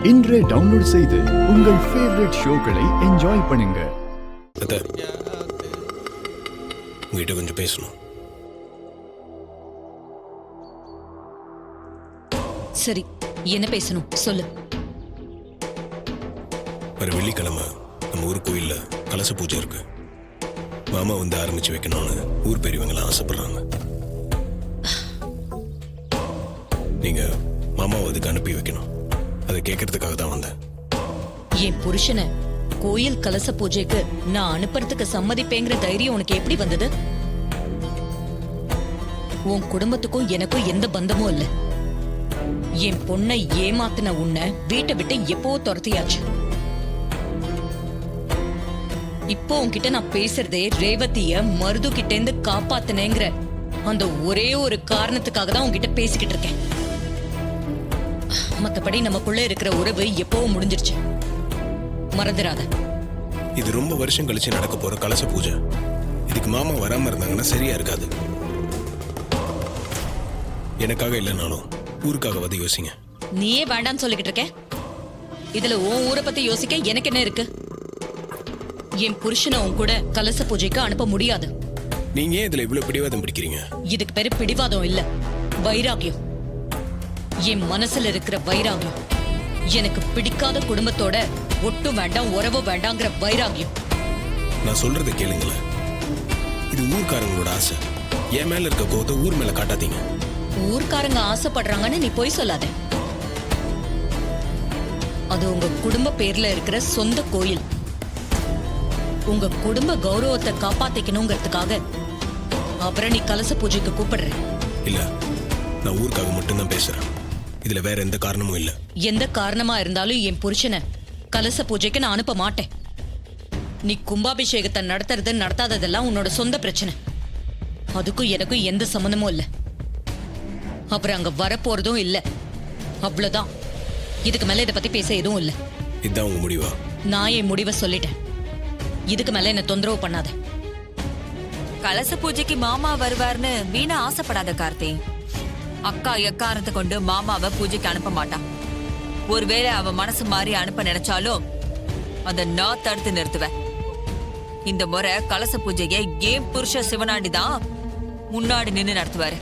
இன்றே டவுன்லோட் செய்து உங்கள் ஃபேவரட் ஷோக்களை என்ஜாய் பண்ணுங்க. உங்ககிட்ட கொஞ்சம் பேசணும். சரி, என்ன பேசணும் சொல்லு. வர வெள்ளிக்கிழமை நம்ம ஊர் கோயில்ல கலச பூஜை இருக்கு. மாமா வந்து ஆரம்பிச்சு வைக்கணும்னு ஊர் பெரியவங்களாம் ஆசைப்படுறாங்க. நீங்க மாமாவை அதுக்கு அனுப்பி வைக்கணும். அதை கேட்கறதுக்காக தான் வந்தேன். என் புருஷனை கோயில் கலச பூஜைக்கு நான் அனுப்புறதுக்கு சம்மதிப்பேங்கிற தைரியம் உனக்கு எப்படி வந்தது? உன் குடும்பத்துக்கும் எனக்கும் எந்த பந்தமும் இல்ல. என் பொண்ணை ஏமாத்தின உன்னை வீட்டை விட்டு எப்போ துரத்தியாச்சு. இப்போ உன்கிட்ட நான் பேசுறதே ரேவதிய மருது கிட்ட இருந்து காப்பாத்தினேங்கிற அந்த ஒரே ஒரு காரணத்துக்காக தான் உன்கிட்ட பேசிக்கிட்டு இருக்கேன். மத்தபடி நமக்குள்ள இருக்கிற உறவு எப்பவும் முடிஞ்சிருச்சு, மறந்துடாத. இது ரொம்ப வருஷம் கழிச்சு நடக்க போற கலச பூஜை. இதுக்கு மாமா வராம இருந்தாங்கன்னா சரியா இருக்காது. எனக்காக இல்லைனாலும் ஊருக்காகவாது யோசிங்க. நீயே வேண்டான்னு சொல்லிக்கிட்டு இருக்க. இதுல உன் ஊரை பத்தி யோசிக்க எனக்கு என்ன இருக்கு? என் புருஷனை உன் கூட கலச பூஜைக்கு அனுப்ப முடியாது. நீங்க ஏன் இதுல இவ்வளவு பிடிவாதம் பிடிக்கிறீங்க? இதுக்கு பேரு பிடிவாதம் இல்ல, வைராகியம். என் மனசுல இருக்கிற வைராகியம். எனக்கு பிடிக்காத குடும்பத்தோட ஒட்டு வேண்டாம், உறவு வேண்டாங்கிற வைராகியம். நான் சொல்றதை கேளுங்களேன். இது ஊர்க்காரங்களோட ஆசை. என் மேல இருக்க கோவத்தை ஊர் மேல காட்டாதீங்க. ஊர்க்காரங்க ஆசைப்படுறாங்கன்னு நீ போய் சொல்லாத. அது உங்க குடும்ப பேர்ல இருக்கிற சொந்த கோயில். உங்க குடும்ப கௌரவத்தை காப்பாத்திக்கணுங்கிறதுக்காக அப்புறம் நீ கலச பூஜைக்கு கூப்பிடுற. இல்ல, நான் ஊருக்காக மட்டும்தான் பேசுறேன். இதுல வேற எந்த காரணமும் இல்ல. எந்த காரணமா இருந்தாலும் என் புருஷனை கலச பூஜைக்கு நான் அனுப்ப மாட்டேன். நீ கும்பாபிஷேகத்தை நடத்துறது நடத்தாததெல்லாம் உன்னோட சொந்த பிரச்சனை. அதுக்கும் எனக்கும் எந்த சம்மந்தமும் இல்ல. அப்புறம் அங்க வரப்போறதும் இல்ல. அவ்வளவுதான். இதுக்கு மேல இதை பத்தி பேச எதுவும் இல்ல. இதுதான் உங்க முடிவா? நான் என் முடிவை சொல்லிட்டேன். இதுக்கு மேல என்ன தொந்தரவு பண்ணாத. கலச பூஜைக்கு மாமா வருவார்னு வீணா ஆசைப்படாத கார்த்தி. அக்கா எக்காரத்தை கொண்டு மாமாவை பூஜைக்கு அனுப்ப மாட்டான். ஒருவேளை அவ மனசு மாறி அனுப்ப நினைச்சாலும் அத நான் தடுத்து நிறுத்துவேன். இந்த முறை கலச பூஜையை ஏன் புருஷ சிவனாண்டி தான் முன்னாடி நின்று நடத்துவாரு.